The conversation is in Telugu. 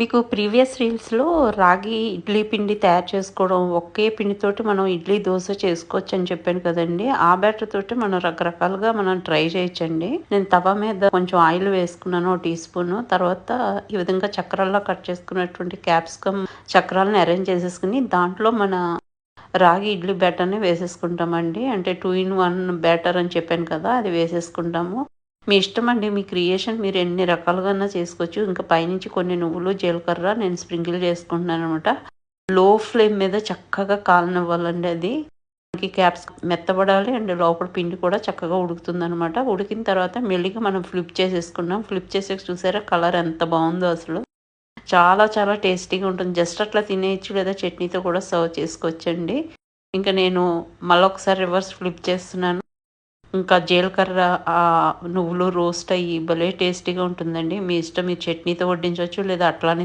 మీకు ప్రీవియస్ రీల్స్‌లో రాగి ఇడ్లీ పిండి తయారు చేసుకోవడం, ఒకే పిండితోటి మనం ఇడ్లీ, దోస చేసుకోవచ్చని చెప్పాను కదండీ! ఆ బ్యాటర్ తోటి మనం రకరకాలుగా ట్రై చేయొచ్చండి. నేను తవ మీద కొంచెం ఆయిల్ వేసుకున్నాను. O T spoon. తర్వాత ఈ విధంగా చక్రాల్లా కట్ చేసుకున్నటువంటి క్యాప్సికమ్ చక్రాలను అరేంజ్ చేసేసుకొని, దాంట్లో మన రాగి ఇడ్లీ బ్యాటర్‌ని వేసేసుకుంటామండి. అంటే 2 ఇన్ 1 బ్యాటర్ అని చెప్పాను కదా! అది వేసేసుకుంటాము. మీ ఇష్టమండి. మీ క్రియేషన్ మీరు ఎన్ని రకాలుగాన్నా చేసుకోవచ్చు. ఇంకా పైనుంచి కొన్ని నువ్వులు, జీలకర్ర నేను స్ప్రింకిల్ చేసుకుంటున్నాననమాట. లో ఫ్లేమ్ మీద చక్కగా కాలనివ్వాలండి అది. మనకి మెత్తబడాలి అండ్ లోపల పిండి కూడా చక్కగా ఉడుకుతుందనమాట. ఉడికిన తర్వాత మెల్లిగా మనం ఫ్లిప్ చేసేసుకున్నాం. ఫ్లిప్ చేసాక చూసారా కలర్ ఎంత బావుందో అసలు. చాలా చాలా టేస్టీగా ఉంటుంది. జస్ట్ అట్లా తినేయొచ్చు లేదా చట్నీతో కూడా సర్వ్ చేసుకోవచ్చండి. ఇంకా నేను మళ్ళొకసారి రివర్స్ ఫ్లిప్ చేస్తున్నాను. ఇంకా జీలకర్ర నువ్వులు రోస్ట్ అయ్యి భలే టేస్టీగా ఉంటుందండి. మీ ఇష్టం మీరు చట్నీతో వడ్డించొచ్చు లేదా అట్లానే